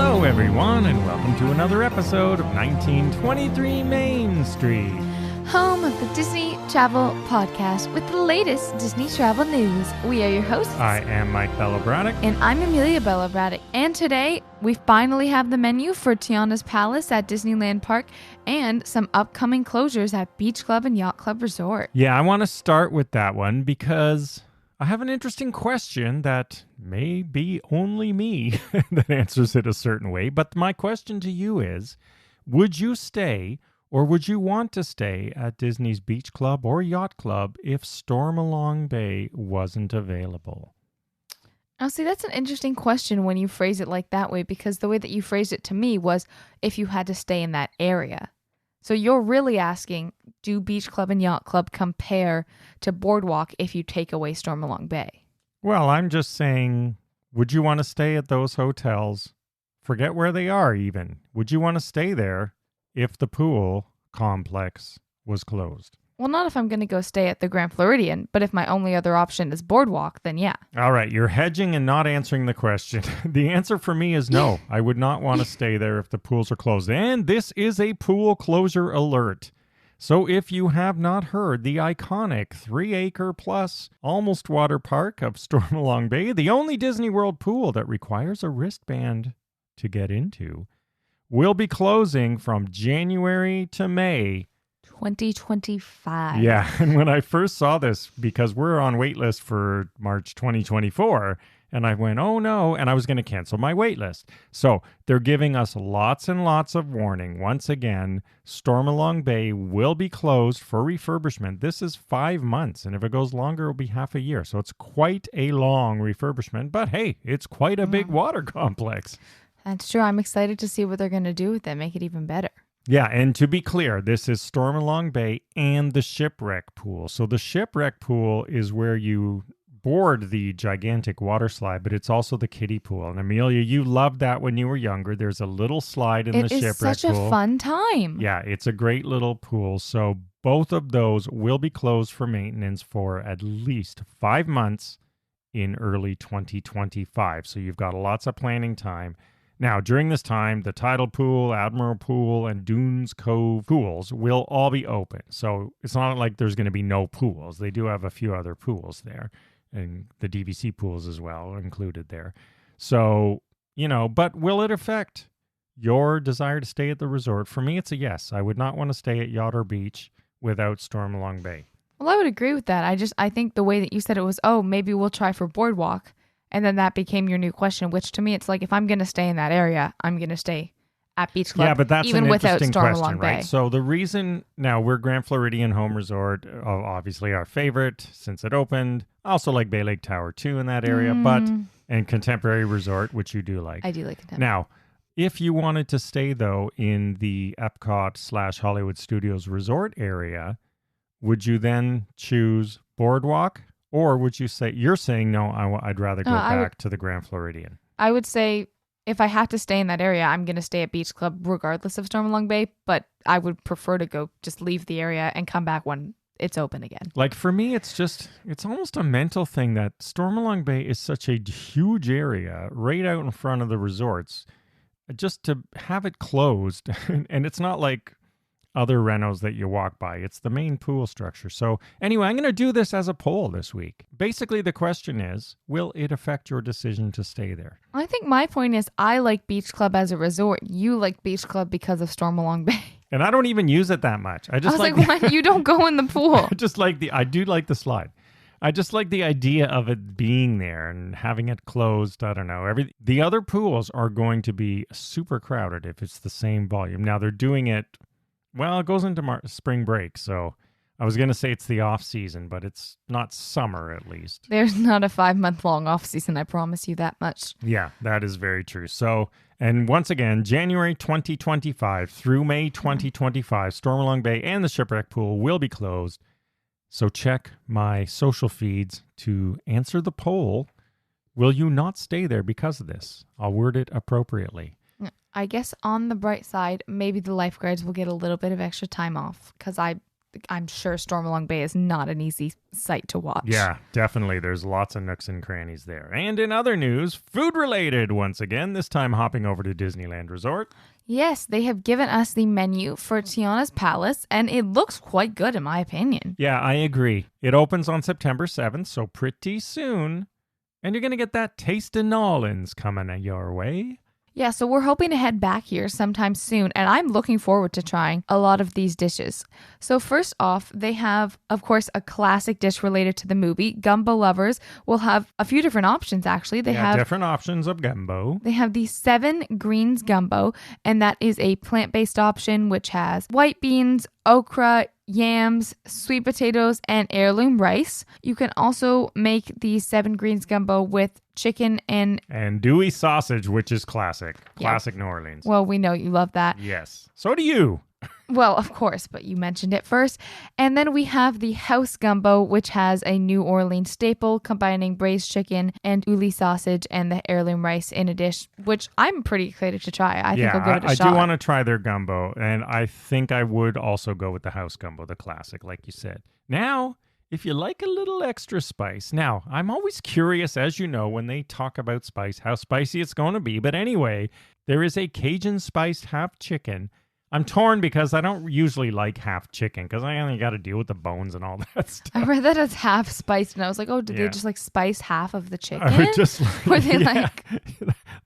Hello, everyone, and welcome to another episode of 1923 Main Street. Home of the Disney Travel Podcast with the latest Disney travel news. We are your hosts. I am Mike Braddock. And I'm Amelia Braddock. And today, we finally have the menu for Tiana's Palace at Disneyland Park and some upcoming closures at Beach Club and Yacht Club Resort. Yeah, I want to start with that one because I have an interesting question that may be only me that answers it a certain way. But my question to you is, would you stay or would you want to stay at Disney's Beach Club or Yacht Club if Stormalong Bay wasn't available? Now, see, that's an interesting question when you phrase it like that way, because the way that you phrased it to me was if you had to stay in that area. So you're really asking, do Beach Club and Yacht Club compare to Boardwalk if you take away Stormalong Bay? Well, I'm just saying, would you want to stay at those hotels? Forget where they are even. Would you want to stay there if the pool complex was closed? Well, not if I'm going to go stay at the Grand Floridian, but if my only other option is Boardwalk, then yeah. All right, you're hedging and not answering the question. The answer for me is no. I would not want to stay there if the pools are closed. And this is a pool closure alert. So if you have not heard, the iconic 3-acre plus almost water park of Stormalong Bay, the only Disney World pool that requires a wristband to get into, will be closing from January to May 2025. Yeah, and when I first saw this, because we're on wait list for March 2024, and I went, oh no, and I was going to cancel my wait list. So they're giving us lots and lots of warning. Once again, Stormalong Bay will be closed for refurbishment. This is 5 months, and if it goes longer, it'll be half a year. So it's quite a long refurbishment, but hey, it's quite a big water complex. That's true. I'm excited to see what they're going to do with it, make it even better. Yeah, and to be clear, this is Stormalong Bay and the Shipwreck Pool. So the Shipwreck Pool is where you board the gigantic water slide, but it's also the kiddie pool. And Amelia, you loved that when you were younger. There's a little slide in the Shipwreck Pool. It is such a fun time. Yeah, it's a great little pool. So both of those will be closed for maintenance for at least 5 months in early 2025. So you've got lots of planning time. Now, during this time, the Tidal Pool, Admiral Pool, and Dunes Cove pools will all be open. So it's not like there's going to be no pools. They do have a few other pools there, and the DVC pools as well are included there. So, but will it affect your desire to stay at the resort? For me, it's a yes. I would not want to stay at Yacht or Beach without Stormalong Bay. Well, I would agree with that. I think the way that you said it was, maybe we'll try for Boardwalk. And then that became your new question, which to me, it's like, if I'm going to stay in that area, I'm going to stay at Beach Club. Yeah, but that's even an without interesting Stormalong question, Bay. right? So the reason, now we're Grand Floridian Home Resort, obviously our favorite since it opened. I also like Bay Lake Tower too in that area, and Contemporary Resort, which you do like. I do like Contemporary. Now, if you wanted to stay though in the Epcot/Hollywood Studios Resort area, would you then choose Boardwalk? Or would you say, you're saying, no, I'd rather go back to the Grand Floridian? I would say if I have to stay in that area, I'm going to stay at Beach Club regardless of Stormalong Bay. But I would prefer to just leave the area and come back when it's open again. Like for me, it's almost a mental thing that Stormalong Bay is such a huge area right out in front of the resorts. Just to have it closed, and it's not like other renos that you walk by. It's the main pool structure. So anyway, I'm going to do this as a poll this week. Basically, the question is, will it affect your decision to stay there? I think my point is I like Beach Club as a resort. You like Beach Club because of Stormalong Bay. And I don't even use it that much. I was like, why? You don't go in the pool. I do like the slide. I just like the idea of it being there and having it closed. I don't know. The other pools are going to be super crowded if it's the same volume. Now they're doing it. Well, it goes into spring break, so I was going to say it's the off season, but it's not summer at least. There's not a 5-month-long off season, I promise you that much. Yeah, that is very true. So, and once again, January 2025 through May 2025, Stormalong Bay and the Shipwreck Pool will be closed. So check my social feeds to answer the poll. Will you not stay there because of this? I'll word it appropriately. I guess on the bright side, maybe the lifeguards will get a little bit of extra time off because I I'm sure Stormalong Bay is not an easy sight to watch. Yeah, definitely. There's lots of nooks and crannies there. And in other news, food related once again, this time hopping over to Disneyland Resort. Yes, they have given us the menu for Tiana's Palace, and it looks quite good in my opinion. Yeah, I agree. It opens on September 7th, so pretty soon. And you're going to get that taste of Nolans coming your way. Yeah, so we're hoping to head back here sometime soon, and I'm looking forward to trying a lot of these dishes. So first off, they have, of course, a classic dish related to the movie. Gumbo lovers will have a few different options, actually. They have different options of gumbo. They have the 7 Greens Gumbo, and that is a plant-based option which has white beans, okra, yams, sweet potatoes, and heirloom rice. You can also make the 7 Greens Gumbo with chicken and dewy sausage, which is classic. Classic New Orleans. Well, we know you love that. Yes. So do you. Well, of course, but you mentioned it first. And then we have the House Gumbo, which has a New Orleans staple combining braised chicken and oulie sausage and the heirloom rice in a dish, which I'm pretty excited to try. I think I'll give it a shot. I do want to try their gumbo, and I think I would also go with the House Gumbo, the classic, like you said. Now, if you like a little extra spice. Now, I'm always curious, as you know, when they talk about spice, how spicy it's going to be. But anyway, there is a Cajun spiced half chicken. I'm torn because I don't usually like half chicken because I only got to deal with the bones and all that stuff. I read that as half spiced, and I was like, oh, did they just like spice half of the chicken? Were they like...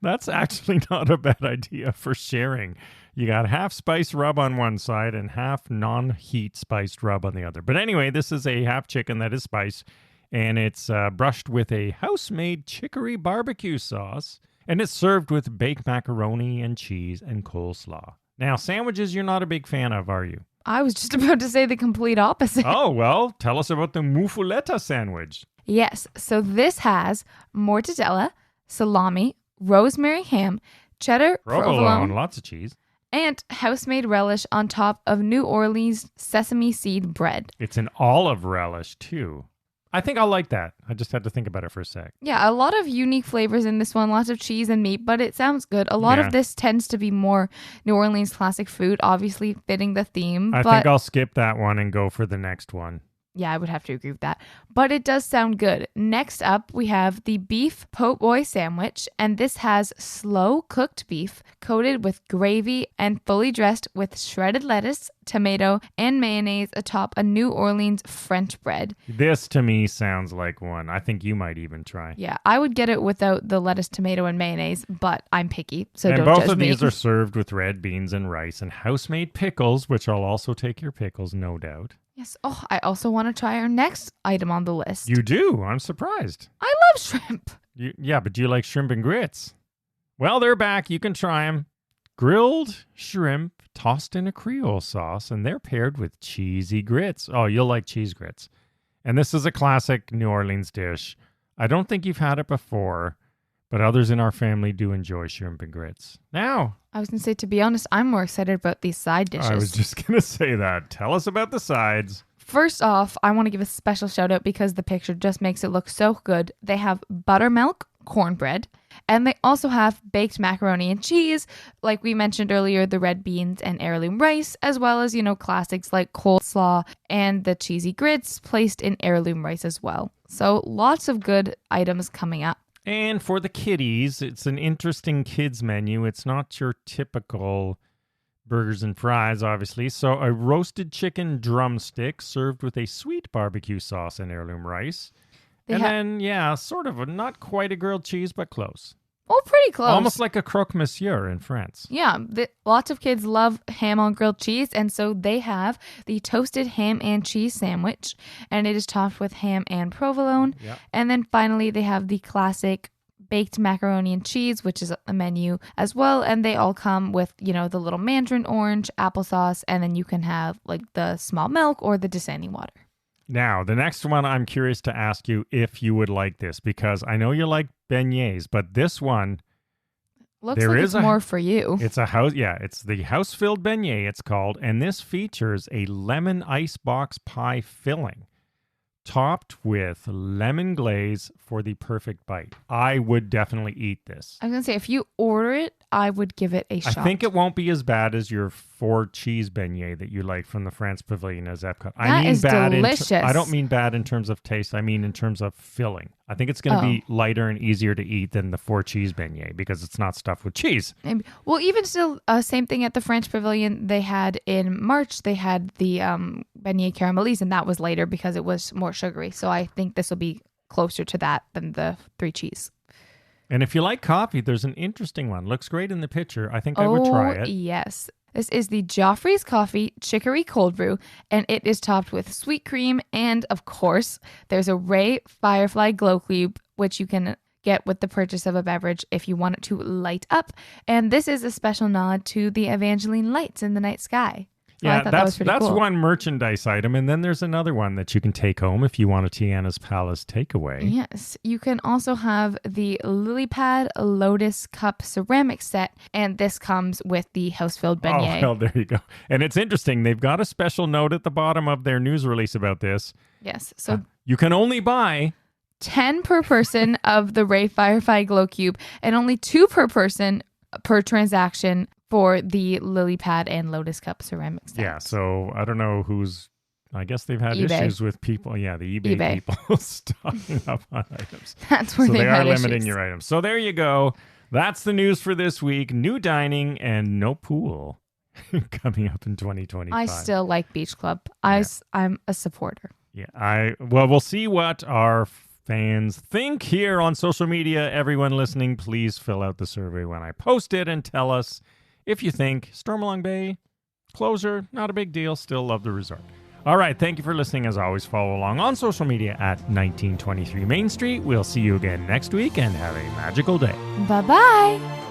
That's actually not a bad idea for sharing. You got half spice rub on one side and half non-heat spiced rub on the other. But anyway, this is a half chicken that is spiced, and it's brushed with a house-made chicory barbecue sauce, and it's served with baked macaroni and cheese and coleslaw. Now, sandwiches you're not a big fan of, are you? I was just about to say the complete opposite. Oh, well, tell us about the muffuletta sandwich. Yes, so this has mortadella, salami, rosemary ham, cheddar, provolone, lots of cheese, and house-made relish on top of New Orleans sesame seed bread. It's an olive relish, too. I think I'll like that. I just had to think about it for a sec. Yeah, a lot of unique flavors in this one, lots of cheese and meat, but it sounds good. A lot of this tends to be more New Orleans classic food, obviously fitting the theme. I think I'll skip that one and go for the next one. Yeah, I would have to agree with that. But it does sound good. Next up, we have the beef po' boy sandwich, and this has slow cooked beef coated with gravy and fully dressed with shredded lettuce, tomato, and mayonnaise atop a New Orleans French bread. This to me sounds like one I think you might even try. Yeah, I would get it without the lettuce, tomato, and mayonnaise, but I'm picky, so don't judge me. And both of these are served with red beans and rice and house-made pickles, which I'll also take your pickles, no doubt. Yes. Oh, I also want to try our next item on the list. You do? I'm surprised. I love shrimp. Yeah, but do you like shrimp and grits? Well, they're back. You can try them. Grilled shrimp tossed in a Creole sauce, and they're paired with cheesy grits. Oh, you'll like cheese grits. And this is a classic New Orleans dish. I don't think you've had it before, but others in our family do enjoy shrimp and grits. Now, I was going to say, to be honest, I'm more excited about these side dishes. I was just going to say that. Tell us about the sides. First off, I want to give a special shout out because the picture just makes it look so good. They have buttermilk cornbread, and they also have baked macaroni and cheese, like we mentioned earlier, the red beans and heirloom rice, as well as, classics like coleslaw and the cheesy grits placed in heirloom rice as well. So lots of good items coming up. And for the kiddies, it's an interesting kids menu. It's not your typical burgers and fries, obviously. So a roasted chicken drumstick served with a sweet barbecue sauce and heirloom rice. Then, sort of not quite a grilled cheese, but close. Oh, pretty close. Almost like a croque monsieur in France. Yeah, lots of kids love ham on grilled cheese, and so they have the toasted ham and cheese sandwich, and it is topped with ham and provolone. Yep. And then finally, they have the classic baked macaroni and cheese, which is a menu as well, and they all come with, the little mandarin orange, applesauce, and then you can have like the small milk or the disani water. Now, the next one, I'm curious to ask you if you would like this, because I know you like beignets, but this one looks like it's more for you. It's it's the house-filled beignet, it's called, and this features a lemon icebox pie filling topped with lemon glaze for the perfect bite. I would definitely eat this. I was going to say, if you order it, I would give it a shot. I think it won't be as bad as your 4-cheese beignet that you like from the France Pavilion as Epcot. That is delicious. I don't mean bad in terms of taste. I mean in terms of filling. I think it's going to be lighter and easier to eat than the 4-cheese beignet because it's not stuffed with cheese. Maybe. Well, even still, same thing at the French Pavilion. They had in March, they had the beignet caramelise, and that was later because it was more sugary. So I think this will be closer to that than the 3-cheese. And if you like coffee, there's an interesting one. Looks great in the picture. I think I would try it. Yes. This is the Joffrey's Coffee Chicory Cold Brew, and it is topped with sweet cream. And of course, there's a Ray Firefly Glow Cube, which you can get with the purchase of a beverage if you want it to light up. And this is a special nod to the Evangeline lights in the night sky. So Yeah, that's cool. one merchandise item. And then there's another one that you can take home if you want a Tiana's Palace takeaway. Yes. You can also have the Lily Pad Lotus Cup ceramic set. And this comes with the house-filled beignet. Oh, well, there you go. And it's interesting. They've got a special note at the bottom of their news release about this. Yes. So you can only buy 10 per person of the Ray Firefly Glow Cube and only 2 per person per transaction for the Lily Pad and Lotus Cup ceramic sets. Yeah, so I don't know I guess they've had eBay. Issues with people. Yeah, the eBay. People stocking up on items. That's where so they are had limiting issues. your items. So there you go. That's the news for this week. New dining and no pool coming up in 2025. I still like Beach Club. I'm a supporter. Yeah, we'll see what our fans think here on social media. Everyone listening, please fill out the survey when I post it and tell us if you think Stormalong Bay, closure, not a big deal, still love the resort. All right, thank you for listening. As always, follow along on social media at 1923 Main Street. We'll see you again next week and have a magical day. Bye-bye.